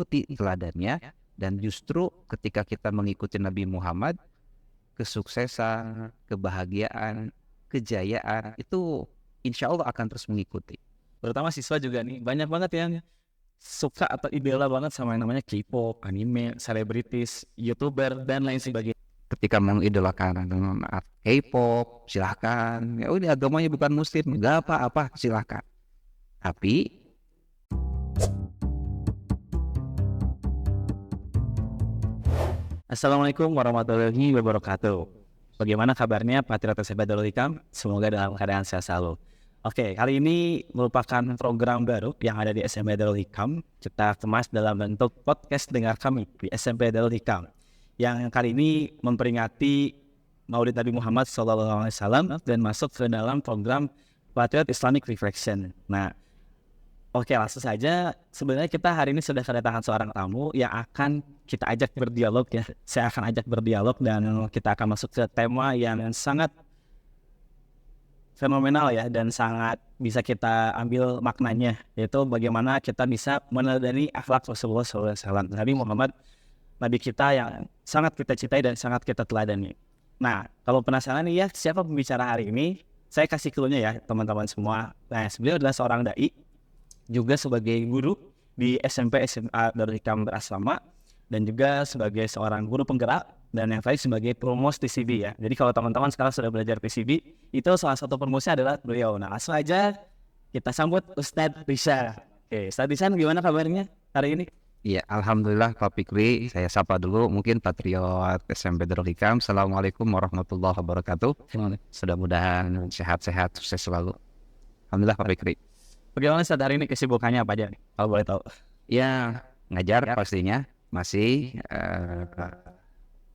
ikuti teladannya. Dan justru ketika kita mengikuti Nabi Muhammad, kesuksesan, kebahagiaan, kejayaan itu insya Allah akan terus mengikuti. Terutama siswa juga nih, banyak banget yang suka atau idola banget sama yang namanya K-pop, anime, selebritis, YouTuber, dan lain sebagainya. Ketika mengidolakan K-pop, silahkan. Ya udah, agamanya bukan muslim, nggak apa-apa, silahkan. Tapi Assalamualaikum warahmatullahi wabarakatuh. Bagaimana kabarnya Patriot SMP Darul Hikam? Semoga dalam keadaan sehat selalu. Oke, kali ini merupakan program baru yang ada di SMP Darul Hikam. Kita kemas dalam bentuk podcast Dengar Kami di SMP Darul Hikam. Yang kali ini memperingati Maulid Nabi Muhammad SAW dan masuk ke dalam program Patriot Islamic Reflection. Nah, oke, langsung saja. Sebenarnya kita hari ini sudah kedatangan seorang tamu yang akan kita ajak berdialog ya. Saya akan ajak berdialog dan kita akan masuk ke tema yang sangat fenomenal ya dan sangat bisa kita ambil maknanya, yaitu bagaimana kita bisa meneladani akhlak Rasulullah SAW, Nabi Muhammad, Nabi kita yang sangat kita cintai dan sangat kita teladani. Nah, kalau penasaran nih ya siapa pembicara hari ini, saya kasih clue-nya ya teman-teman semua. Nah, beliau adalah seorang dai, juga sebagai guru di SMP SMA Darul Hikam Berasrama, dan juga sebagai seorang guru penggerak, dan yang tadi sebagai promos TCB ya. Jadi kalau teman-teman sekarang sudah belajar TCB, itu salah satu promosnya adalah beliau. Nah, langsung aja kita sambut Ustadz Rizal. Oke, Ustadz Rizal gimana kabarnya hari ini? ya, alhamdulillah Pak Fikri, saya sapa dulu mungkin Patriot SMP Darul Hikam. Assalamualaikum warahmatullahi wabarakatuh. Mudah-mudahan sehat-sehat, sukses selalu. Alhamdulillah Pak Fikri. Bagaimana Ustadz hari ini, kesibukannya apa aja nih, kalau boleh tahu? Ya, ngajar pastinya masih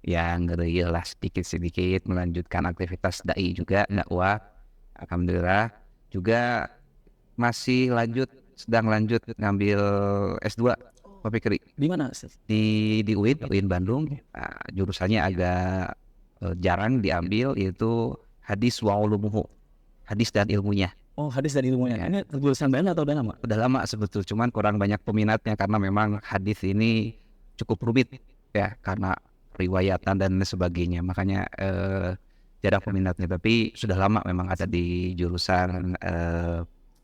yang ngeri lah sedikit-sedikit melanjutkan aktivitas dai juga, dakwah. Alhamdulillah juga masih sedang lanjut ngambil S2 Pak Fikri. Di mana Ustadz? Di UIN Bandung. Nah, jurusannya agak jarang diambil, yaitu hadis wa ulumuhu, hadis dan ilmunya. Oh, hadis dan ilmunya. Ya. Ini jurusan baru atau udah lama? Udah lama sebetulnya, cuman kurang banyak peminatnya karena memang hadis ini cukup rumit ya, karena riwayatan dan sebagainya, makanya jarang peminatnya. Tapi sudah lama memang ada di jurusan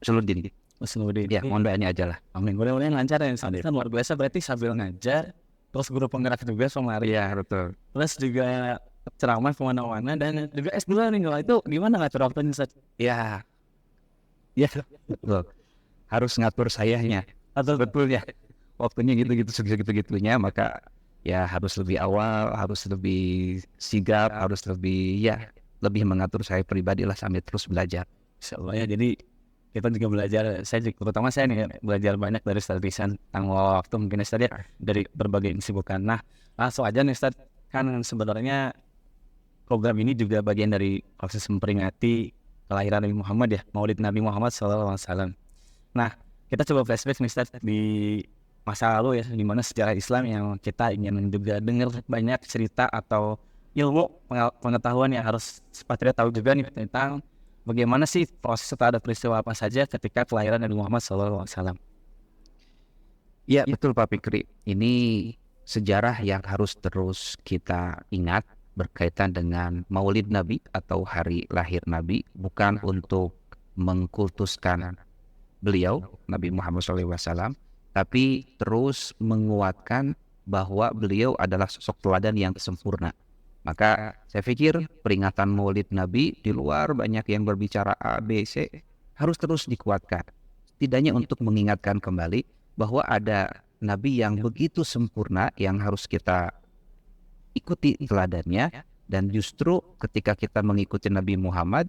Usuluddin. Usuluddin. Ya, mohon doanya aja lah. Amin. Mudah-mudahan lancar ya. Kan luar biasa, berarti sambil ngajar, terus guru penggerak juga sama hari. Iya, betul. Terus juga ceramah kemana-mana dan juga S2 nih. Kalau itu gimana ngatur waktunya Ustadz? Ya, betul. Harus ngatur sayanya. Atau Betul ya. Waktunya gitu-gitu segitu-gitunya, maka ya harus lebih awal, harus lebih sigap, harus lebih mengatur saya pribadi lah sambil terus belajar. Insyaallah ya. Jadi kita juga belajar, terutama saya nih belajar banyak dari Ustadz Rizal tentang waktu mungkin Ustadz ya, dari berbagai kesibukan. Nah, langsung aja nih Ustadz, kan sebenarnya program ini juga bagian dari proses memperingati kelahiran Nabi Muhammad ya, Maulid Nabi Muhammad SAW. Nah, kita coba flashback nih Ustadz di masa lalu ya, di mana sejarah Islam yang kita ingin juga dengar banyak cerita atau ilmu pengetahuan yang harus Patriot tahu juga nih tentang bagaimana sih proses atau ada peristiwa apa saja ketika kelahiran Nabi Muhammad SAW. Ya, betul Pak Fikri. Ini sejarah yang harus terus kita ingat berkaitan dengan Maulid Nabi atau hari lahir Nabi, bukan untuk mengkultuskan beliau Nabi Muhammad SAW, tapi terus menguatkan bahwa beliau adalah sosok teladan yang sempurna. Maka saya pikir peringatan Maulid Nabi di luar banyak yang berbicara A, B, C harus terus dikuatkan. Setidaknya untuk mengingatkan kembali bahwa ada Nabi yang begitu sempurna yang harus kita ikuti teladannya. Dan justru ketika kita mengikuti Nabi Muhammad,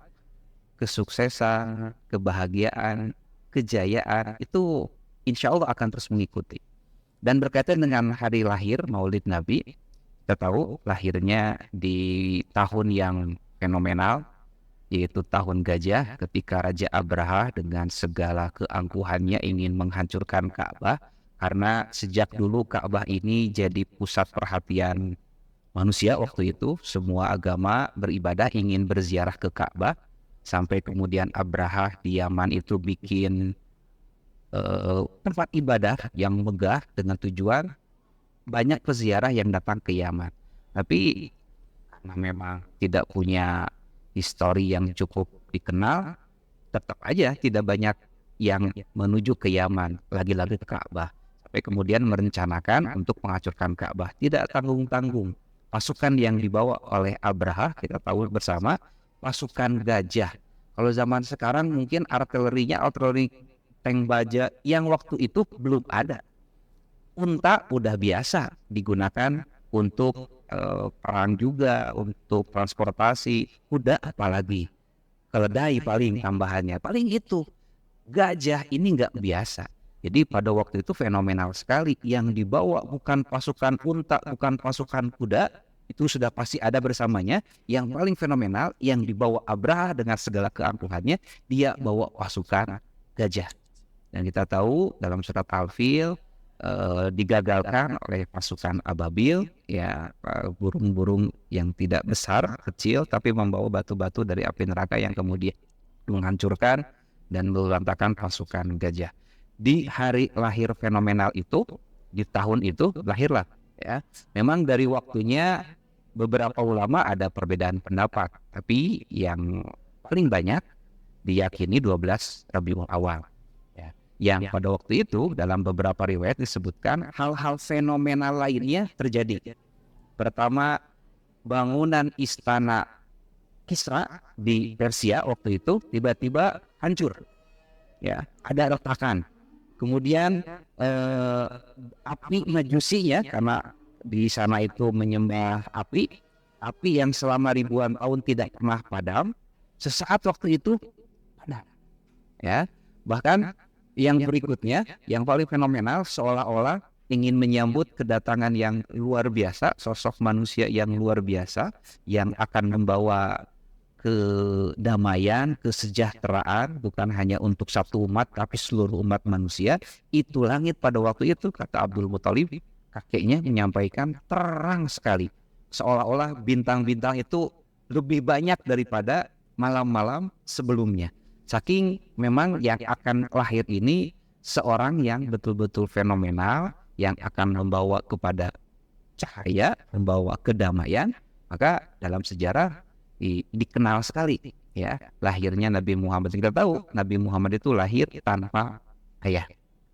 kesuksesan, kebahagiaan, kejayaan itu insya Allah akan terus mengikuti. Dan berkaitan dengan hari lahir Maulid Nabi, kita tahu lahirnya di tahun yang fenomenal, yaitu tahun gajah, ketika Raja Abraha dengan segala keangkuhannya ingin menghancurkan Ka'bah, karena sejak dulu Ka'bah ini jadi pusat perhatian manusia waktu itu. Semua agama beribadah ingin berziarah ke Ka'bah, sampai kemudian Abraha di Yaman itu bikin tempat ibadah yang megah dengan tujuan banyak peziarah yang datang ke Yaman. Tapi karena memang tidak punya histori yang cukup dikenal, tetap aja tidak banyak yang menuju ke Yaman, lagi-lagi ke Ka'bah. Sampai kemudian merencanakan untuk menghancurkan Ka'bah. Tidak tanggung-tanggung. Pasukan yang dibawa oleh Abraha, kita tahu bersama, pasukan gajah. Kalau zaman sekarang mungkin artilerinya, artileri tank baja yang waktu itu belum ada. Unta udah biasa digunakan untuk perang juga, untuk transportasi. Kuda apalagi, keledai paling tambahannya, paling itu. Gajah ini nggak biasa. Jadi pada waktu itu fenomenal sekali. Yang dibawa bukan pasukan unta, bukan pasukan kuda, itu sudah pasti ada bersamanya. Yang paling fenomenal, yang dibawa Abraha dengan segala keangkuhannya, dia bawa pasukan gajah. Dan kita tahu dalam surat Al-Fil digagalkan oleh pasukan ababil, ya, burung-burung yang tidak besar, kecil, tapi membawa batu-batu dari api neraka yang kemudian menghancurkan dan melantakan pasukan gajah. Di hari lahir fenomenal itu, di tahun itu lahirlah, ya. Memang dari waktunya beberapa ulama ada perbedaan pendapat, tapi yang paling banyak diyakini 12 Rabiul Awal. Yang pada waktu itu dalam beberapa riwayat disebutkan hal-hal fenomenal lainnya terjadi. Pertama, bangunan istana Kisra di Persia waktu itu tiba-tiba hancur, ya, ada retakan. Kemudian api Majusi, ya, karena di sana itu menyembah api yang selama ribuan tahun tidak pernah padam, sesaat waktu itu padam, ya. Bahkan yang berikutnya, yang paling fenomenal, seolah-olah ingin menyambut kedatangan yang luar biasa, sosok manusia yang luar biasa, yang akan membawa kedamaian, kesejahteraan, bukan hanya untuk satu umat, tapi seluruh umat manusia. Itu langit pada waktu itu, kata Abdul Muthalib, kakeknya menyampaikan, terang sekali. Seolah-olah bintang-bintang itu lebih banyak daripada malam-malam sebelumnya. Saking memang yang akan lahir ini seorang yang betul-betul fenomenal, yang akan membawa kepada cahaya, membawa kedamaian. Maka dalam sejarah dikenal sekali, ya, lahirnya Nabi Muhammad. Kita tahu Nabi Muhammad itu lahir tanpa ayah.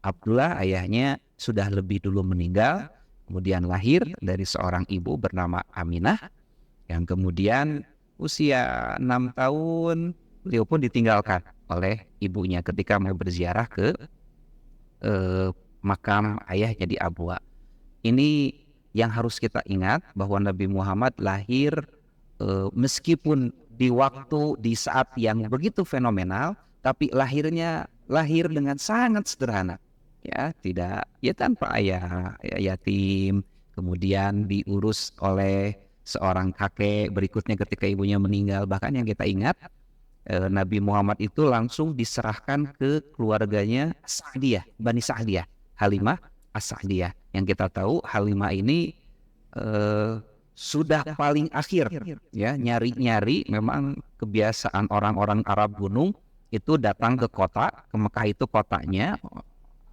Abdullah ayahnya sudah lebih dulu meninggal, kemudian lahir dari seorang ibu bernama Aminah, yang kemudian usia 6 tahun beliau pun ditinggalkan oleh ibunya ketika mau berziarah ke makam ayahnya di Abwa. Ini yang harus kita ingat, bahwa Nabi Muhammad lahir meskipun di waktu, di saat yang begitu fenomenal, tapi lahir dengan sangat sederhana, ya, tidak, ya, tanpa ayah, ya, yatim, kemudian diurus oleh seorang kakek berikutnya ketika ibunya meninggal. Bahkan yang kita ingat, Nabi Muhammad itu langsung diserahkan ke keluarganya Sa'diyah, Bani Sa'diyah, Halimah As-Sa'diyah. Yang kita tahu Halimah ini sudah paling akhir, ya, nyari-nyari. Memang kebiasaan orang-orang Arab gunung itu datang ke kota, ke Mekah itu kotanya.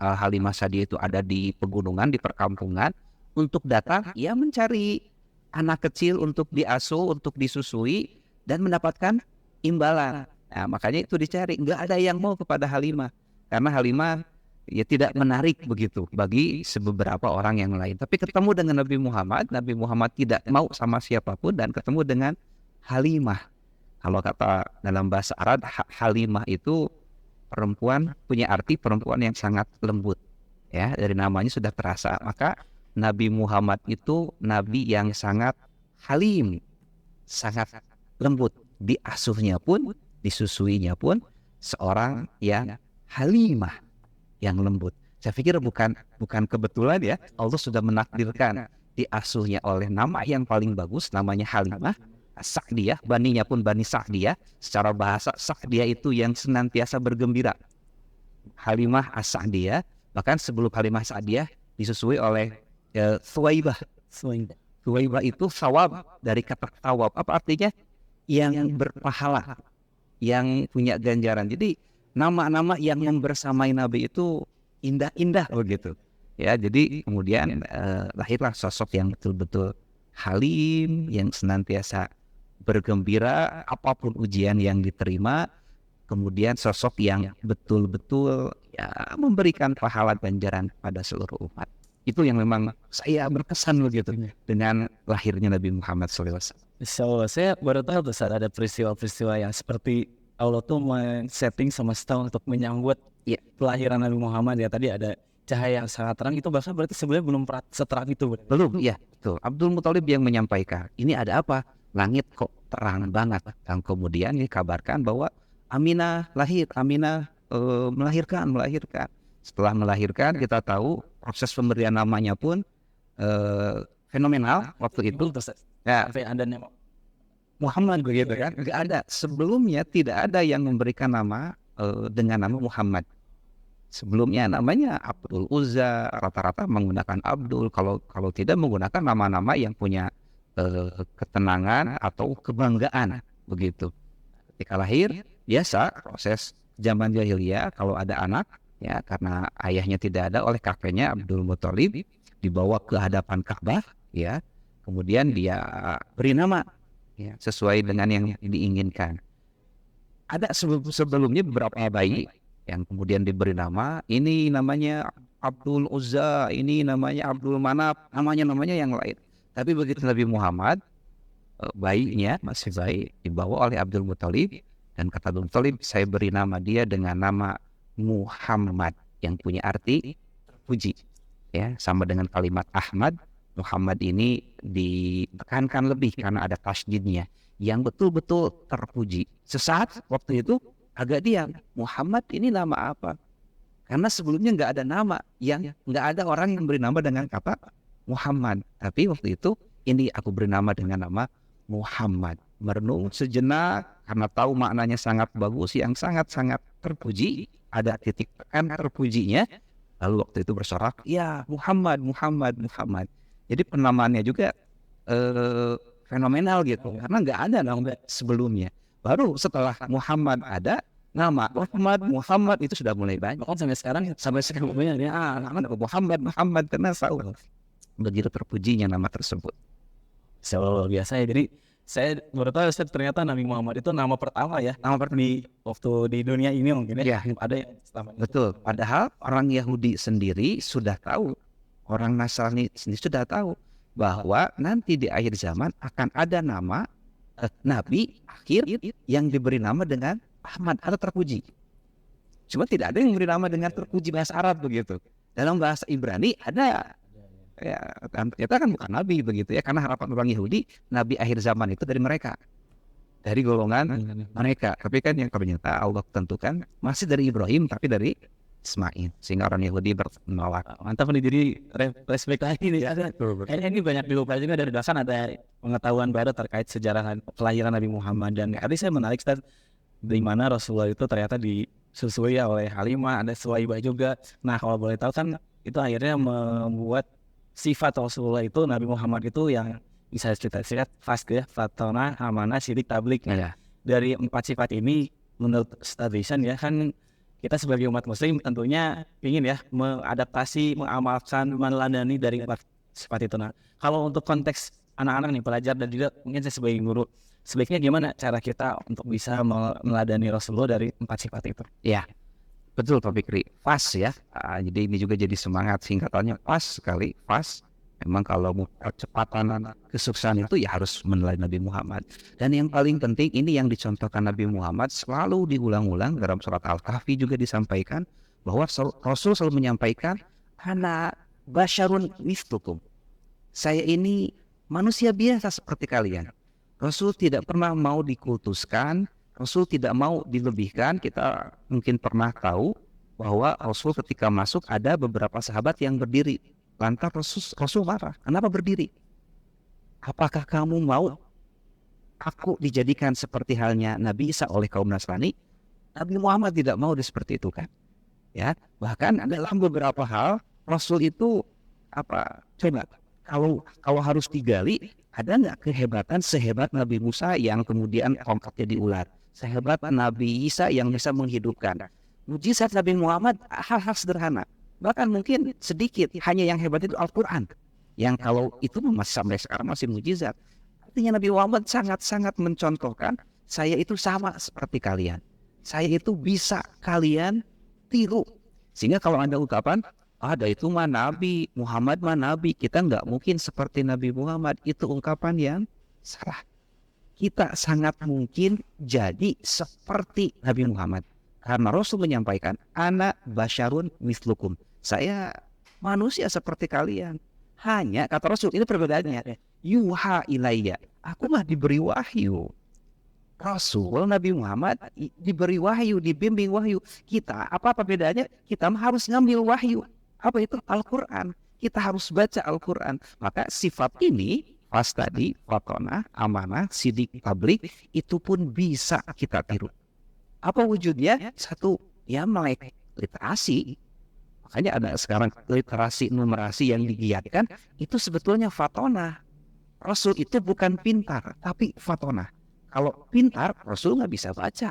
Halimah Sa'diyah itu ada di pegunungan, di perkampungan, untuk datang, ya, mencari anak kecil untuk diasuh, untuk disusui, dan mendapatkan imbalan. Nah, makanya itu dicari. Nggak ada yang mau kepada Halimah, karena Halimah, ya, tidak menarik begitu bagi beberapa orang yang lain. Tapi ketemu dengan Nabi Muhammad tidak mau sama siapapun, dan ketemu dengan Halimah. Kalau kata dalam bahasa Arab, Halimah itu perempuan, punya arti perempuan yang sangat lembut, ya, dari namanya sudah terasa. Maka Nabi Muhammad itu nabi yang sangat halim, sangat lembut. Diasuhnya pun, disusuinya pun seorang yang Halimah, yang lembut. Saya pikir bukan kebetulan, ya, Allah sudah menakdirkan diasuhnya oleh nama yang paling bagus, namanya Halimah As-Sa'diyah. Baninya pun Bani Sa'diyah. Secara bahasa, Sa'diyah itu yang senantiasa bergembira. Halimah As-Sa'diyah. Bahkan sebelum Halimah Sa'diyah disusui oleh Thuwaibah. Thuwaibah itu sawab, dari kata tawab. Apa artinya? Yang berpahala, yang punya ganjaran. Jadi nama-nama yang membersamai Nabi itu indah-indah begitu. Ya, jadi kemudian lahirlah sosok yang betul-betul halim, yang senantiasa bergembira apapun ujian yang diterima, kemudian sosok yang betul-betul ya memberikan pahala ganjaran kepada seluruh umat. Itu yang memang saya berkesan begitu dengan lahirnya Nabi Muhammad SAW. So, saya baru tahu tuh saat ada peristiwa-peristiwa yang seperti Allah tuh men-setting semesta untuk menyambut Iya. kelahiran Nabi Muhammad ya. Tadi ada cahaya yang sangat terang, itu bahkan berarti sebenarnya belum seterang itu. Belum, ya, betul. Abdul Muthalib yang menyampaikan, ini ada apa? Langit kok terang banget. Dan kemudian dikabarkan bahwa Aminah lahir, Aminah melahirkan. Setelah melahirkan, kita tahu proses pemberian namanya pun fenomenal waktu itu. Terus Ya, sampai ada nama Muhammad begitu kan? Nggak ada. Sebelumnya tidak ada yang memberikan nama dengan nama Muhammad. Sebelumnya namanya Abdul Uzza, rata-rata menggunakan Abdul. Kalau tidak menggunakan nama-nama yang punya ketenangan atau kebanggaan begitu. Ketika lahir, biasa proses zaman jahiliyah kalau ada anak, ya karena ayahnya tidak ada oleh kakeknya Abdul Muthalib dibawa ke hadapan Ka'bah, ya. Kemudian dia beri nama, ya, sesuai dengan yang diinginkan. Ada sebelumnya beberapa bayi yang kemudian diberi nama, ini namanya Abdul Uzza, ini namanya Abdul Manaf, namanya yang lain. Tapi begitu Nabi Muhammad, bayinya masih bayi, dibawa oleh Abdul Muthalib, dan kata Abdul Muthalib, saya beri nama dia dengan nama Muhammad yang punya arti terpuji, ya, sama dengan kalimat Ahmad. Muhammad ini ditekankan lebih karena ada tasydidnya, yang betul-betul terpuji. Sesaat waktu itu agak diam, Muhammad ini nama apa? Karena sebelumnya nggak ada nama, yang nggak ada orang yang beri nama dengan kata Muhammad. Tapi waktu itu ini aku beri nama dengan nama Muhammad. Merenung sejenak karena tahu maknanya sangat bagus, yang sangat-sangat terpuji, ada titik tekan terpujinya. Lalu waktu itu bersorak, ya Muhammad. Jadi penamaannya juga fenomenal gitu, karena nggak ada nama sebelumnya. Baru setelah Muhammad ada, nama Muhammad itu sudah mulai banyak. bahkan sampai sekarang Ya, nama Muhammad karena tahu begitu terpujinya nama tersebut. luar biasa ya. Jadi saya baru tahu Ustaz, ternyata Nabi Muhammad itu nama pertama ya. Nama Di waktu di dunia ini mungkin ya. Ya. Ada yang selama ini. Betul. Padahal orang Yahudi sendiri sudah tahu, orang Nasrani sendiri sudah tahu bahwa nanti di akhir zaman akan ada nama Nabi akhir yang diberi nama dengan Ahmad atau terpuji. Cuma tidak ada yang diberi nama dengan terpuji bahasa Arab begitu. Dalam bahasa Ibrani ada, ya, ternyata kan bukan Nabi begitu ya, karena harapan orang Yahudi Nabi akhir zaman itu dari mereka, dari golongan mereka. Tapi kan yang ternyata Allah tentukan masih dari Ibrahim, tapi dari Ismail, sehingga orang Yahudi menolak. Mantap nih, jadi respect lagi nih. Ini banyak dilupa juga, dari belakang ada pengetahuan baru terkait sejarah kelahiran Nabi Muhammad. Dan tadi saya menarik Ustaz, di mana Rasulullah itu ternyata disusui oleh Halimah, ada Suwaibah juga. Nah kalau boleh tahu kan itu akhirnya membuat sifat Rasulullah itu, Nabi Muhammad itu yang bisa kita lihat fast ya, fatona, amanah, syirik, tablik. Ya. Dari 4 sifat ini menurut Ustaz Rizan ya, kan kita sebagai umat muslim tentunya ingin ya mengadaptasi, mengamalkan, meneladani dari 4 sifat itu. Nah kalau untuk konteks anak-anak nih, pelajar dan juga mungkin saya sebagai guru, sebaiknya gimana cara kita untuk bisa meneladani Rasulullah dari 4 sifat itu? Ya, betul Pak Fikri, fast ya. Jadi ini juga jadi semangat, singkatannya fast sekali, fast. Memang kalau mau percepatan kesuksesan itu ya harus meneladani Nabi Muhammad. Dan yang paling penting ini yang dicontohkan Nabi Muhammad selalu diulang-ulang dalam surat Al-Kahfi juga disampaikan bahwa Rasul selalu menyampaikan, ana basyarun mithlukum. Saya ini manusia biasa seperti kalian. Rasul tidak pernah mau dikultuskan, Rasul tidak mau dilebihkan. Kita mungkin pernah tahu bahwa Rasul ketika masuk ada beberapa sahabat yang berdiri. Lantas Rasul marah, kenapa berdiri? Apakah kamu mau aku dijadikan seperti halnya Nabi Isa oleh kaum Nasrani? Nabi Muhammad tidak mau seperti itu kan? Ya, bahkan dalam beberapa hal Rasul itu apa? Coba kalau harus digali, ada nggak kehebatan sehebat Nabi Musa yang kemudian tongkatnya diular? Sehebat Nabi Isa yang bisa menghidupkan? Mujizat Nabi Muhammad hal-hal sederhana. Bahkan mungkin sedikit, hanya yang hebat itu Al-Quran. Yang kalau itu masih sampai sekarang masih mujizat. Artinya Nabi Muhammad sangat-sangat mencontohkan, saya itu sama seperti kalian. Saya itu bisa kalian tiru. Sehingga kalau ada ungkapan, ada itu mah Nabi, Muhammad mah Nabi, kita nggak mungkin seperti Nabi Muhammad. Itu ungkapan yang salah. Kita sangat mungkin jadi seperti Nabi Muhammad. Karena Rasul menyampaikan, ana basyarun mislukum. Saya manusia seperti kalian. Hanya, kata Rasul, ini perbedaannya. Yuha ilayya. Aku mah diberi wahyu. Rasul Nabi Muhammad diberi wahyu, dibimbing wahyu. Kita, apa bedanya? Kita harus ngambil wahyu. Apa itu? Al-Quran. Kita harus baca Al-Quran. Maka sifat ini, pas tadi, fatonah, amanah, sidik, tablik, itu pun bisa kita tiru. Apa wujudnya? Satu, ya melek literasi. Makanya ada sekarang literasi numerasi yang digiatkan, itu sebetulnya fatonah. Rasul itu bukan pintar, tapi fatonah. Kalau pintar, Rasul nggak bisa baca.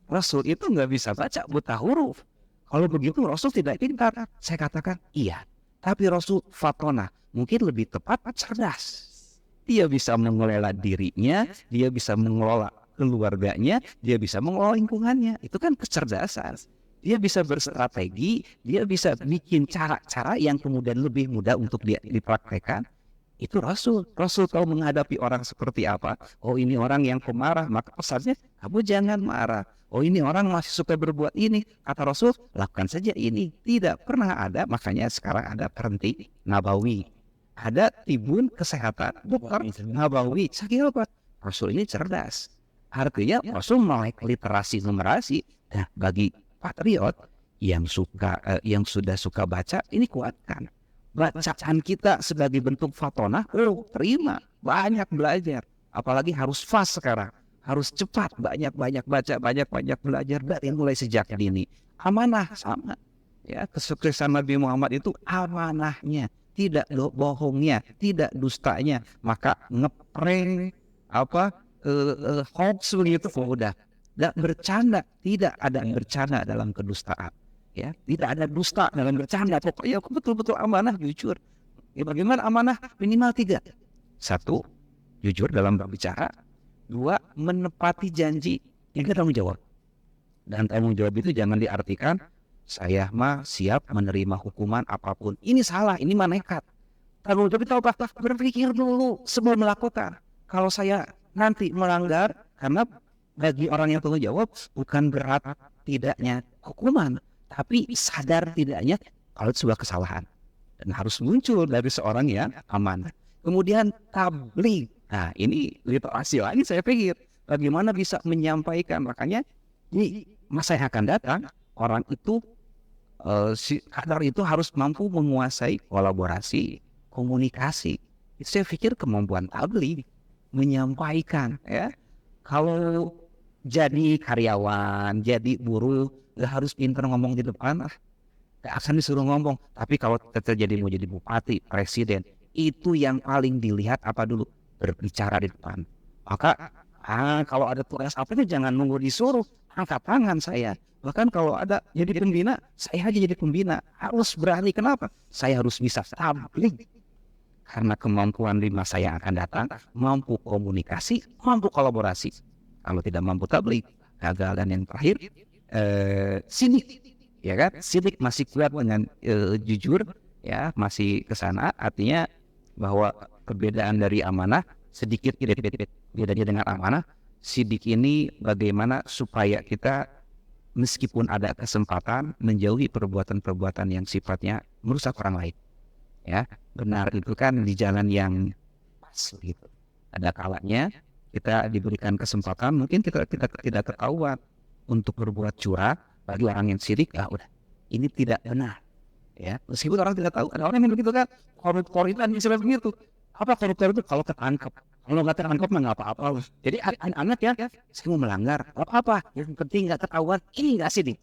Rasul itu nggak bisa baca, buta huruf. Kalau begitu Rasul tidak pintar. Saya katakan iya. Tapi Rasul fatonah, mungkin lebih tepat cerdas. Dia bisa mengelola dirinya, dia bisa mengelola keluarganya, dia bisa mengelola lingkungannya. Itu kan kecerdasan. Dia bisa berstrategi, dia bisa bikin cara-cara yang kemudian lebih mudah untuk dia dipraktekkan. Itu Rasul. Rasul tahu menghadapi orang seperti apa. Oh, ini orang yang pemarah, maka pesannya kamu jangan marah. Oh, ini orang masih suka berbuat ini. Kata Rasul, lakukan saja ini. Tidak pernah ada, makanya sekarang ada berhenti Nabawi. Ada Tribun Kesehatan Dokter Nabawi. Saya apa? Rasul ini cerdas. Artinya Rasul melek literasi numerasi. Nah, bagi patriot yang sudah suka baca, ini kuatkan. Bacaan kita sebagai bentuk fatonah, terima, banyak belajar. Apalagi harus fast sekarang, harus cepat, banyak baca, banyak belajar dari mulai sejak dini. Amanah sama, ya kesuksesan Nabi Muhammad itu amanahnya, tidak bohongnya, tidak dustanya. Maka ngeprank hoax begitu, udah, tidak bercanda, tidak ada bercanda dalam kedustaan. Ya, tidak ada dusta dalam bercanda. Pokoknya aku betul-betul amanah, jujur. Ya, bagaimana amanah? Minimal 3. 1, jujur dalam berbicara. 2, menepati janji. 3, tanggung jawab. Dan tanggung jawab itu jangan diartikan saya mah siap menerima hukuman apapun. Ini salah, ini mah nekat. Tanggung jawab itu apa? Berpikir dulu sebelum melakukan. Kalau saya nanti melanggar, karena bagi orang yang tanggung jawab bukan berat tidaknya hukuman, tapi sadar tidaknya kalau itu sebuah kesalahan. Dan harus muncul dari seorang yang aman. Kemudian tabligh. Nah, ini literasi lagi saya pikir. Bagaimana bisa menyampaikan. Makanya di masa yang akan datang, orang itu, si kadar itu harus mampu menguasai kolaborasi, komunikasi. Itu saya pikir kemampuan tabligh. Menyampaikan. Ya. Kalau jadi karyawan, jadi buruh, gak harus pintar ngomong di depan, gak akan disuruh ngomong. Tapi kalau terjadi mau jadi bupati, presiden, itu yang paling dilihat apa dulu? Berbicara di depan. Maka kalau ada tugas apa itu jangan nunggu disuruh, angkat tangan saya. Bahkan kalau ada jadi pembina, saya aja jadi pembina. Harus berani, kenapa? Saya harus bisa tabligh. Karena kemampuan di masa yang akan datang, mampu komunikasi, mampu kolaborasi. Kalau tidak mampu tabligh, gagal. Dan yang terakhir, sidik, ya kan? Sidik masih kuat dengan jujur, ya masih ke sana. Artinya bahwa perbedaan dari amanah sedikit bedanya dengan amanah. Sidik ini bagaimana supaya kita meskipun ada kesempatan menjauhi perbuatan-perbuatan yang sifatnya merusak orang lain. Ya, benar itu kan di jalan yang pas gitu. Ada kalanya kita diberikan kesempatan, mungkin kita tidak ketahuan untuk berbuat curang. Bagi orang yang sirik, udah, ini tidak benar. Ya, meskipun orang tidak tahu, ada orang yang begitu kan, koruptor itu misalnya begitu. Apa koruptor itu? Kalau ketangkap, kalau nggak tertangkap mah nggak apa-apa. Jadi anak-anak ya, saya mau melanggar, apa? Yang penting nggak ketahuan, ini nggak sirik.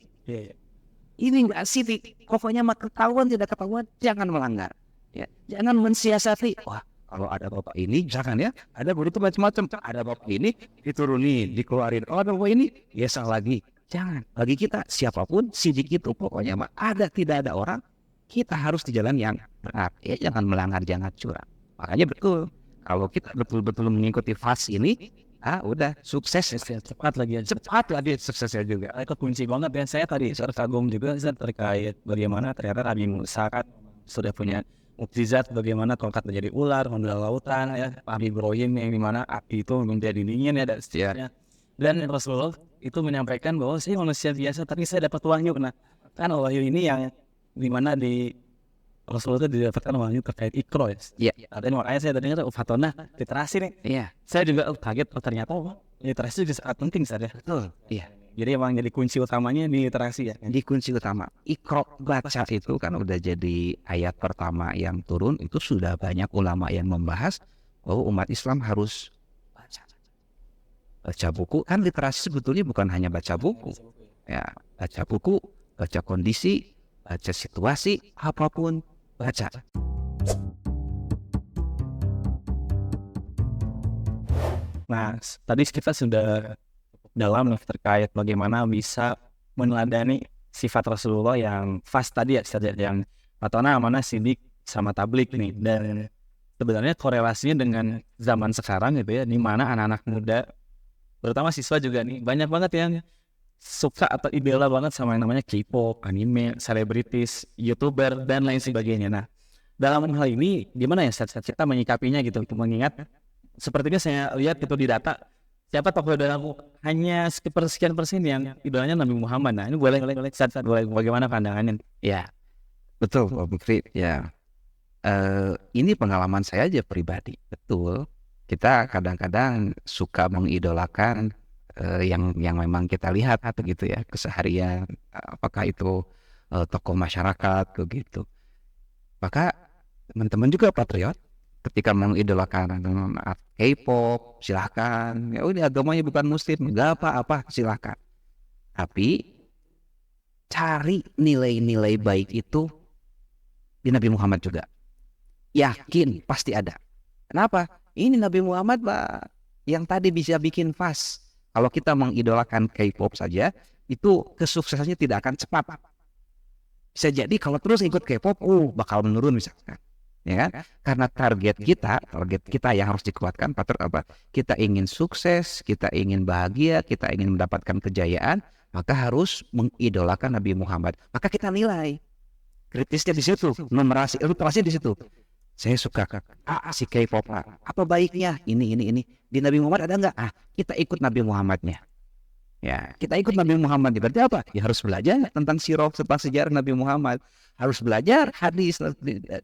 Ini nggak sirik. Pokoknya mah ketahuan tidak ketahuan, jangan melanggar. Ya, jangan mensiasati. Wah, kalau ada bapak ini jangan ya, ada begitu macam-macam. Ada bapak ini dituruni, dikeluarin. Oh, ada bapak ini biasa lagi. Jangan. Bagi kita siapapun sidik itu pokoknya mah ada tidak ada orang, kita harus di jalan yang benar. Ya jangan melanggar, jangan curang. Makanya betul kalau kita betul-betul mengikuti fase ini, udah sukses, cepat lagi ya. cepat lagi suksesnya juga. Itu kunci banget ya. Saya tadi kagum juga Ustaz, terkait bagaimana ternyata Nabi Musa kan sudah punya mukjizat, bagaimana tongkat menjadi ular, mendalam lautan ya. Nabi Ibrahim yang dimana api itu menjadi dingin ya dan seterusnya. Dan Rasulullah itu menyampaikan bahwa saya manusia biasa tapi saya dapat wahyu. Nah kan wahyu ini yang dimana di Rasulullah itu didapatkan wahyu terkait Iqra ya. Iya. Dan makanya saya tadi kata fatona literasi nih. Iya. Saya juga kaget ternyata literasi juga sangat penting saja. Betul. Iya. Jadi emang jadi kunci utamanya di literasi ya. Di kunci utama Iqra, baca itu kan udah jadi ayat pertama yang turun. Itu sudah banyak ulama yang membahas bahwa umat Islam harus baca buku. Kan literasi sebetulnya bukan hanya baca buku ya, baca buku, baca kondisi, baca situasi, apapun baca. Nah tadi kita sudah dalam nih terkait bagaimana bisa meneladani sifat Rasulullah yang fast tadi ya, yang patona, amanah, sidik, sama tablik nih. Dan sebenarnya korelasinya dengan zaman sekarang gitu ya, di mana anak-anak muda, terutama siswa juga nih, banyak banget yang suka atau idola banget sama yang namanya K-pop, anime, selebritis, YouTuber, dan lain sebagainya. Nah dalam hal ini gimana ya saat kita menyikapinya gitu, mengingat sepertinya saya lihat itu di data, siapa tokoh idolamu hanya sekian persen yang idolanya Nabi Muhammad. Nah ini boleh bagaimana pandangannya? Ya betul Pak Bukri ya. Ini pengalaman saya aja pribadi. Betul, kita kadang-kadang suka mengidolakan yang memang kita lihat begitu ya keseharian, apakah itu tokoh masyarakat begitu. Maka teman-teman juga patriot, ketika mengidolakan K-pop silahkan, ya udah agamanya bukan muslim nggak apa-apa silahkan, tapi cari nilai-nilai baik itu di Nabi Muhammad juga. Yakin pasti ada. Kenapa? Ini Nabi Muhammad Pak yang tadi bisa bikin fast. Kalau kita mengidolakan K-pop saja itu kesuksesannya tidak akan cepat. Bisa jadi kalau terus ikut K-pop bakal menurun misalkan. Ya kan? Karena target kita yang harus dikuatkan apa? Kita ingin sukses, kita ingin bahagia, kita ingin mendapatkan kejayaan, maka harus mengidolakan Nabi Muhammad. Maka kita nilai kritisnya di situ, numerasi di situ. Saya suka si K-pop, apa baiknya ini di Nabi Muhammad ada nggak? Kita ikut Nabi Muhammadnya. Ya, kita ikut Nabi Muhammad. Berarti apa? Ya harus belajar tentang sirah, tentang sejarah Nabi Muhammad. Harus belajar hadis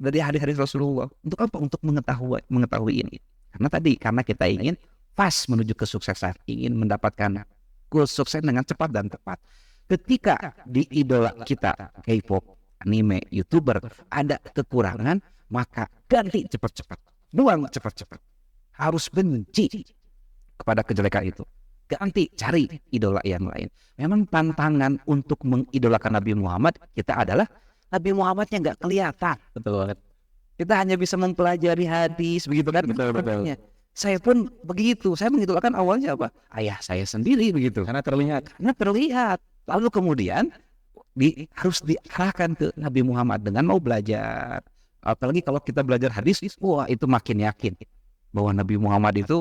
dari hadis-hadis Rasulullah. Untuk apa? Untuk mengetahui ini. Karena kita ingin pas menuju kesuksesan, ingin mendapatkan sukses dengan cepat dan tepat. Ketika di idola kita K-pop, anime, YouTuber ada kekurangan, maka ganti cepat-cepat, buang cepat-cepat. Harus benci kepada kejelekan itu. Ganti, cari idola yang lain. Memang tantangan untuk mengidolakan Nabi Muhammad kita adalah Nabi Muhammadnya nggak kelihatan. Betul banget. Kita hanya bisa mempelajari hadis, begitu kan? Betul. Saya pun begitu. Saya mengidolakan awalnya apa? Ayah saya sendiri begitu. Karena terlihat. Lalu kemudian harus diarahkan ke Nabi Muhammad dengan mau belajar. Apalagi kalau kita belajar hadis, wah itu makin yakin bahwa Nabi Muhammad itu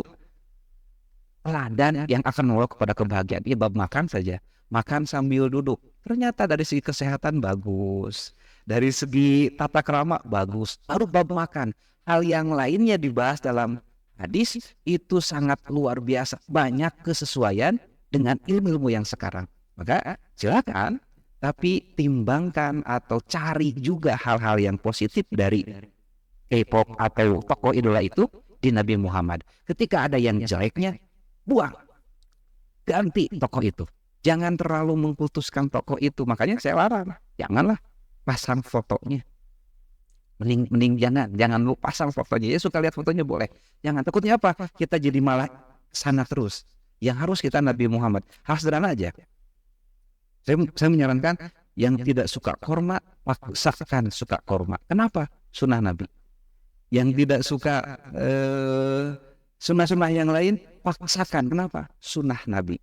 teladan yang akan membawa kepada kebahagiaan. Dia bab makan saja, makan sambil duduk. Ternyata dari segi kesehatan bagus, dari segi tata krama bagus. Baru bab makan, hal yang lainnya dibahas dalam hadis itu sangat luar biasa, banyak kesesuaian dengan ilmu yang sekarang. Maka silakan, tapi timbangkan atau cari juga hal-hal yang positif dari K-pop atau tokoh idola itu di Nabi Muhammad. Ketika ada yang jeleknya, buang, ganti tokoh itu. Jangan terlalu mengkultuskan tokoh itu. Makanya saya larang, janganlah pasang fotonya. Mending jangan lu pasang fotonya. Ya suka lihat fotonya boleh. Jangan, takutnya apa? Kita jadi malah sana terus. Yang harus kita Nabi Muhammad. Hal sederhana aja. Saya menyarankan yang tidak suka korma, paksakan suka korma. Kenapa? Sunnah Nabi. Yang tidak suka sunnah-sunnah yang lain, paksakan. Kenapa? Sunnah Nabi.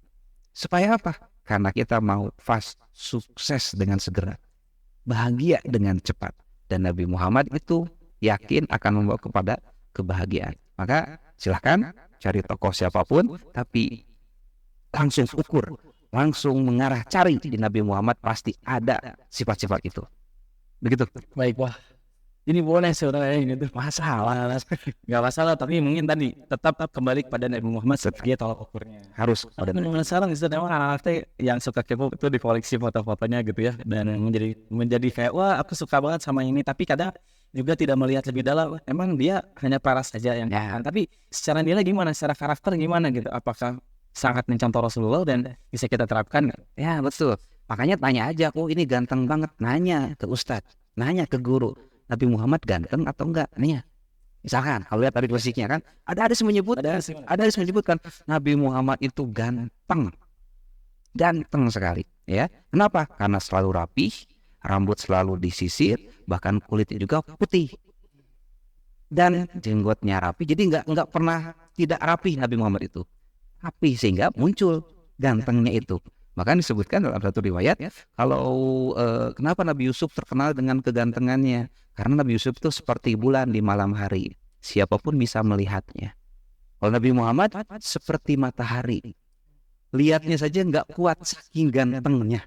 Supaya apa? karena kita mau fast, sukses dengan segera, bahagia dengan cepat. Dan Nabi Muhammad itu yakin akan membawa kepada kebahagiaan. Maka silahkan cari tokoh siapapun, tapi langsung ukur, langsung mengarah cari di Nabi Muhammad, pasti ada sifat-sifat itu. Begitu. Baik, wah. Ini boleh sebenarnya ini tuh masalah, nggak masalah, tapi mungkin tadi tetap kembali kepada Nabi Muhammad sebagai tolak ukurnya. Harus pada Sekarang itu memang anak-anak yang suka K-pop itu di koleksi foto-fotonya gitu ya, dan menjadi kayak wah aku suka banget sama ini, tapi kadang juga tidak melihat lebih dalam. Emang dia hanya paras saja yang tapi secara nilai gimana, secara karakter gimana gitu? Apakah sangat mencontoh Rasulullah dan bisa kita terapkan? Ya betul. Makanya tanya aja, oh ini ganteng banget, nanya ke ustadz, nanya ke guru, Nabi Muhammad ganteng atau enggak? Nanya. Misalkan kalau lihat tadi klasiknya kan, ada yang menyebutkan Nabi Muhammad itu ganteng sekali, ya. Kenapa? Karena selalu rapih, rambut selalu disisir, bahkan kulitnya juga putih, dan jenggotnya rapi. Jadi nggak pernah tidak rapi Nabi Muhammad itu, rapi sehingga muncul gantengnya itu. Maka disebutkan dalam satu riwayat, kalau kenapa Nabi Yusuf terkenal dengan kegantengannya? Karena Nabi Yusuf itu seperti bulan di malam hari, siapapun bisa melihatnya. Kalau Nabi Muhammad seperti matahari, lihatnya saja nggak kuat saking gantengnya.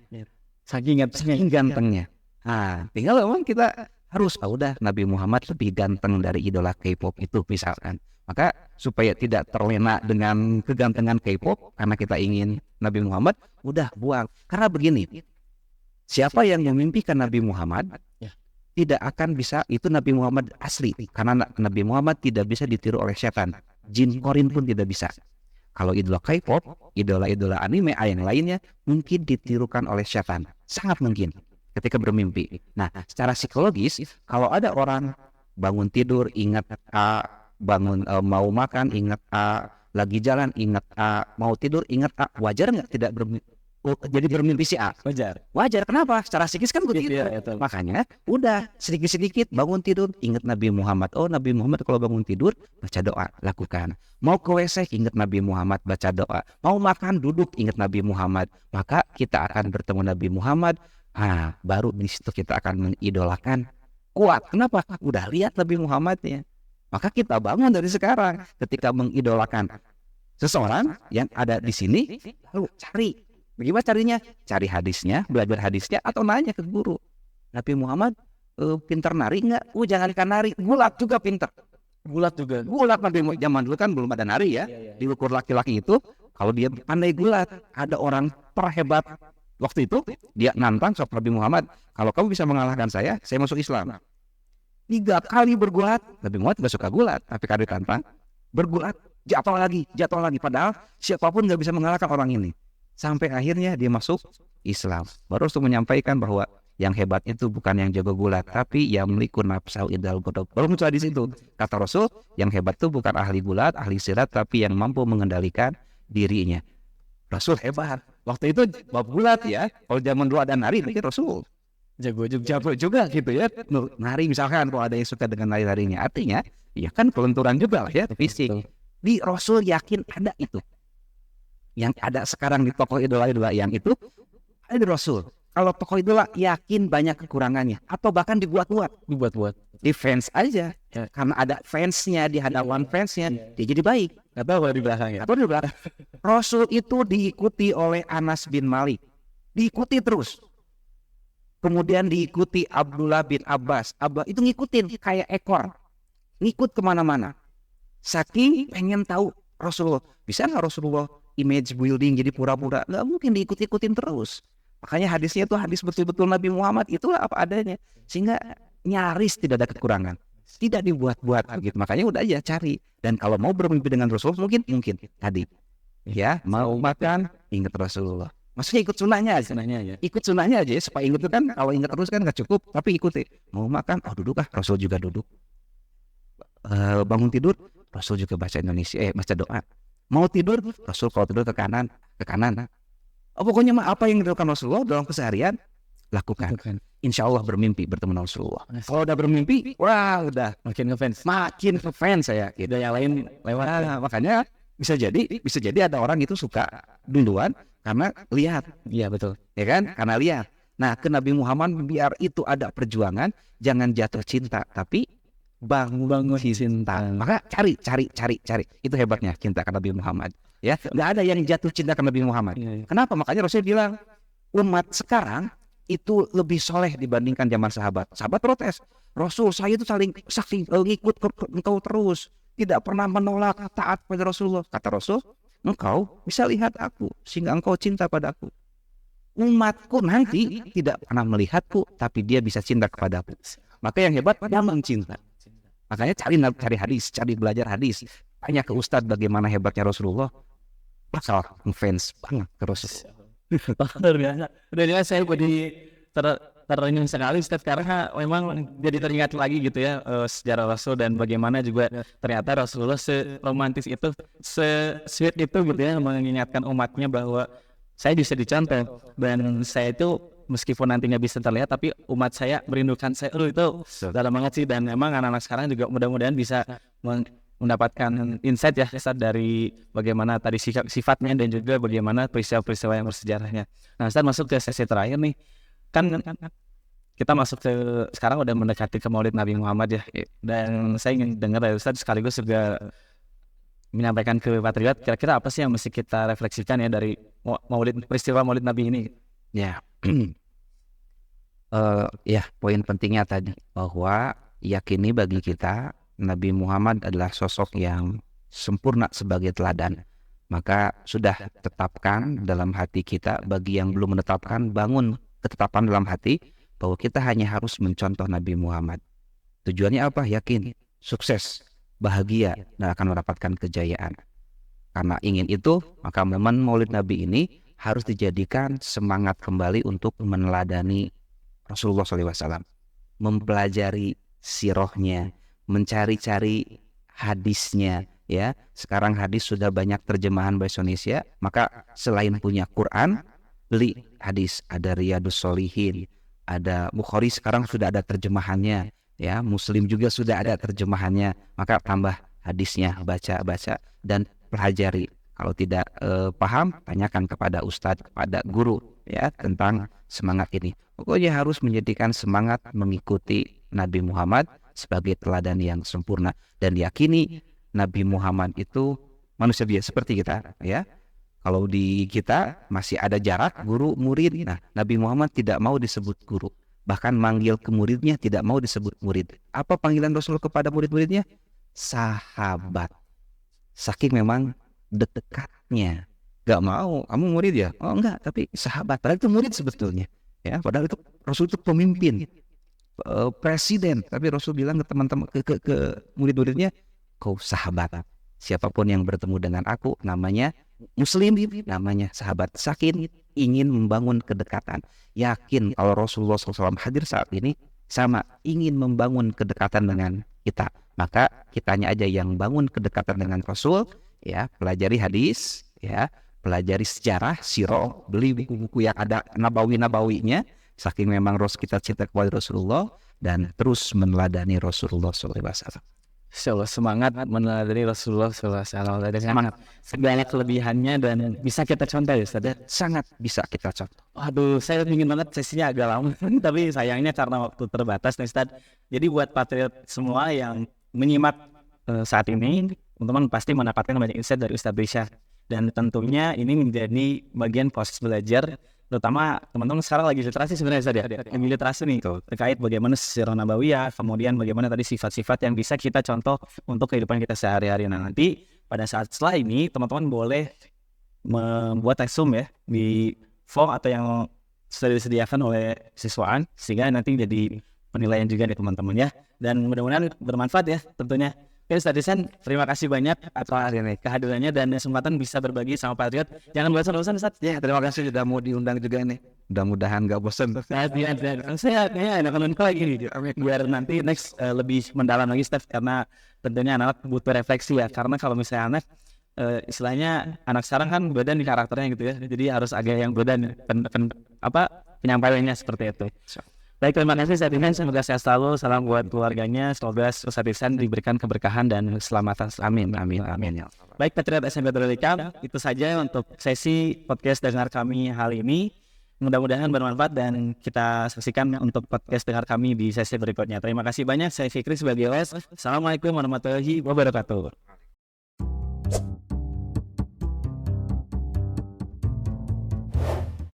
Saking gantengnya. Nah, tinggal memang kita harus udah Nabi Muhammad lebih ganteng dari idola K-pop itu misalkan. Maka supaya tidak terlena dengan kegantengan K-pop karena kita ingin Nabi Muhammad, udah buang. Karena begini, siapa yang memimpikan Nabi Muhammad tidak akan bisa, itu Nabi Muhammad asli. Karena Nabi Muhammad tidak bisa ditiru oleh setan. Jin korin pun tidak bisa. Kalau idola K-pop, idola-idola anime yang lainnya mungkin ditirukan oleh setan. Sangat mungkin ketika bermimpi. Nah, secara psikologis, kalau ada orang bangun tidur ingat A, bangun mau makan ingat A, lagi jalan ingat A, mau tidur ingat A, wajar nggak tidak jadi bermimpi si A? Wajar. Kenapa? Secara psikis kan begitu. Makanya udah sedikit-sedikit bangun tidur ingat Nabi Muhammad. Oh, Nabi Muhammad kalau bangun tidur baca doa, lakukan. Mau ke WC ingat Nabi Muhammad, baca doa. Mau makan duduk ingat Nabi Muhammad. Maka kita akan bertemu Nabi Muhammad. Baru di situ kita akan mengidolakan kuat. Kenapa? Udah lihat Nabi Muhammadnya. Maka kita bangun dari sekarang ketika mengidolakan seseorang yang ada di sini, lalu cari. Bagaimana carinya? Cari hadisnya, belajar hadisnya, atau nanya ke guru. Nabi Muhammad pintar nari enggak? Jangankan nari, gulat juga pintar. Gulat Nabi zaman dulu kan belum ada nari ya. Diukur laki-laki itu, kalau dia pandai gulat, ada orang terhebat waktu itu, dia nantang sama Nabi Muhammad. Kalau kamu bisa mengalahkan saya masuk Islam. 3 kali bergulat. Nabi Muhammad gak suka gulat, tapi kalau ditantang, bergulat, jatuh lagi. Padahal siapapun gak bisa mengalahkan orang ini. Sampai akhirnya dia masuk Islam. Baru untuk menyampaikan bahwa yang hebat itu bukan yang jago gulat, tapi yang memiliki nafsu idal godok. Baru muncul di situ. Kata Rasul, yang hebat itu bukan ahli gulat, ahli silat, tapi yang mampu mengendalikan dirinya. Rasul hebat. Waktu itu bab gulat ya. Kalau zaman dulu ada nari, mungkin Rasul jago juga gitu ya. Nari misalkan, kalau ada yang suka dengan nari-narinya, artinya ya kan kelenturan juga lah ya, fisik. Di Rasul yakin ada itu. Yang ada sekarang di tokoh idola-idola yang itu ada di Rasul. Kalau tokoh idola yakin banyak kekurangannya atau bahkan dibuat-buat di fans aja ya. Karena ada fansnya, di hadapan fansnya dia jadi baik. Atau di belakangnya. Rasul itu diikuti oleh Anas bin Malik, diikuti terus. Kemudian diikuti Abdullah bin Abbas. Abba itu ngikutin kayak ekor, ngikut kemana-mana. Saking pengen tahu Rasulullah. Bisa nggak Rasulullah image building jadi pura-pura? Nggak mungkin, diikut-ikutin terus. Makanya hadisnya itu hadis betul-betul Nabi Muhammad, itulah apa adanya. Sehingga nyaris tidak ada kekurangan, tidak dibuat-buat gitu. Makanya udah aja cari. Dan kalau mau bermimpi dengan Rasulullah, mungkin tadi ya, mau makan ingat Rasulullah. Maksudnya ikut sunnahnya aja. Ikut sunnahnya aja ya, supaya ingat itu kan. Kalau ingat terus kan nggak cukup, tapi ikuti. Mau makan, duduk Rasul juga duduk. Bangun tidur, Rasul juga baca baca doa. Mau tidur, Rasul kalau tidur ke kanan. Pokoknya apa yang dilakukan Rasulullah dalam keseharian, lakukan. Insya Allah bermimpi bertemu dengan Rasulullah. Kalau udah bermimpi, wah udah makin ngefans saya. Udah yang lain lewat. Makanya bisa jadi ada orang itu suka duluan Karena lihat, Iya betul. ya kan? Karena lihat. Nah, ke Nabi Muhammad biar itu ada perjuangan, jangan jatuh cinta, tapi bangun cinta. Maka cari. Itu hebatnya cinta ke Nabi Muhammad. Ya, nggak ada yang jatuh cinta ke Nabi Muhammad. Iya. Kenapa? Makanya Rasul bilang umat sekarang itu lebih soleh dibandingkan zaman sahabat. Sahabat protes, Rasul saya itu saking ngikut engkau terus, tidak pernah menolak taat pada Rasulullah. Kata Rasul, engkau bisa lihat aku sehingga engkau cinta padaku. Umatku nanti tidak pernah melihatku, tapi dia bisa cinta kepadaku. Maka yang hebat memang cinta. Makanya cari hadis, cari belajar hadis. Tanya ke Ustadz bagaimana hebatnya Rasulullah. Pasal fans banget ke Rasulullah. Luar biasa. Udah jelas saya jadi terenyuh sekali Ustaz, karena memang jadi teringat lagi gitu ya sejarah Rasul dan bagaimana juga ternyata Rasulullah seromantis itu, se-sweet itu gitu ya, mengingatkan umatnya bahwa saya bisa dicontoh dan saya itu meskipun nanti nggak bisa terlihat tapi umat saya merindukan saya. Itu dalam banget sih, dan memang anak-anak sekarang juga mudah-mudahan bisa mendapatkan insight ya Ustaz dari bagaimana tadi sifatnya dan juga bagaimana peristiwa-peristiwa yang bersejarahnya. Nah Ustaz, masuk ke sesi terakhir nih, kan kita masuk ke sekarang udah mendekati ke Maulid Nabi Muhammad ya, dan saya ingin dengar dari Ustaz sekaligus juga menyampaikan ke Patriot, kira-kira apa sih yang mesti kita refleksikan ya dari peristiwa Maulid Nabi ini? Ya, ya poin pentingnya tadi bahwa yakini bagi kita Nabi Muhammad adalah sosok yang sempurna sebagai teladan. Maka sudah tetapkan dalam hati kita. Bagi yang belum menetapkan, bangun ketetapan dalam hati bahwa kita hanya harus mencontoh Nabi Muhammad. Tujuannya apa? Yakin, sukses, bahagia, dan akan mendapatkan kejayaan. Karena ingin itu, maka momen Maulid Nabi ini harus dijadikan semangat kembali untuk meneladani Rasulullah SAW, mempelajari sirahnya, mencari-cari hadisnya. Ya, sekarang hadis sudah banyak terjemahan bahasa Indonesia. Maka selain punya Quran, beli hadis. Ada Riyadus Shalihin, ada Bukhari sekarang sudah ada terjemahannya. Ya, Muslim juga sudah ada terjemahannya. Maka tambah hadisnya, baca dan pelajari. Kalau tidak paham, tanyakan kepada ustadz, kepada guru ya tentang semangat ini. Pokoknya harus menjadikan semangat mengikuti Nabi Muhammad sebagai teladan yang sempurna, dan yakini Nabi Muhammad itu manusia biasa seperti kita ya. Kalau di kita masih ada jarak guru murid. Nah, Nabi Muhammad tidak mau disebut guru. Bahkan manggil ke muridnya tidak mau disebut murid. Apa panggilan Rasul kepada murid-muridnya? Sahabat. Saking memang dekatnya. Gak mau, kamu murid ya? Oh enggak, tapi sahabat. Padahal itu murid sebetulnya. Ya, padahal itu Rasul itu pemimpin, presiden. Tapi Rasul bilang ke teman-teman, ke murid-muridnya, kau sahabat. Siapapun yang bertemu dengan aku namanya Muslim, namanya sahabat. Saking ingin membangun kedekatan. Yakin kalau Rasulullah SAW hadir saat ini sama ingin membangun kedekatan dengan kita. Maka kitanya aja yang bangun kedekatan dengan Rasul. Ya, pelajari hadis, ya, pelajari sejarah, sirah, beli buku-buku yang ada nabawi-nabawinya. Saking memang kita cinta kepada Rasulullah, dan terus meneladani Rasulullah SAW. Insyaallah semangat meneladani Rasulullah SAW. Semangat. Segala kelebihannya dan bisa kita contoh ya Ustaz. Sangat bisa kita contoh. Aduh, saya ingin banget sesinya agak lama, tapi sayangnya karena waktu terbatas nih Ustaz. Jadi buat Patriot semua yang menyimak saat ini, teman-teman pasti mendapatkan banyak insight dari Ustaz Brisha. Dan tentunya ini menjadi bagian proses belajar, terutama teman-teman sekarang lagi literasi sebenarnya Ustaz ya. Yang literasi nih terkait bagaimana sirah nabawiyah, kemudian bagaimana tadi sifat-sifat yang bisa kita contoh untuk kehidupan kita sehari-hari. Nah, nanti pada saat setelah ini teman-teman boleh membuat resume ya di form atau yang sudah disediakan oleh siswaan, sehingga nanti jadi penilaian juga nih teman-teman ya. Dan mudah-mudahan bermanfaat ya tentunya. Oke Ustaz Ihsan, terima kasih banyak atas kehadirannya dan kesempatan bisa berbagi sama Patriot. Jangan bosan-bosan Ustaz. Ya, terima kasih sudah mau diundang juga nih. Mudah-mudahan gak bosan. Saya kayaknya enak-enak lagi nih. Biar nanti next lebih mendalam lagi Steph, karena tentunya anak butuh refleksi ya. Karena kalau misalnya anak istilahnya anak sekarang kan beda nih karakternya gitu ya. Jadi harus agak yang beda nih, penyampaiannya seperti itu. Baik, terima kasih Ustaz Ihsan. Semoga sehat selalu. Salam buat keluarganya. Semoga Ustaz Ihsan diberikan keberkahan dan keselamatan. Amin, amin, amin. Ya. Baik, Patriot SMP Berlikam, itu saja untuk sesi podcast dengar kami hari ini. Mudah-mudahan bermanfaat dan kita saksikan untuk podcast dengar kami di sesi berikutnya. Terima kasih banyak. Saya Fikri sebagai host. Assalamualaikum warahmatullahi wabarakatuh.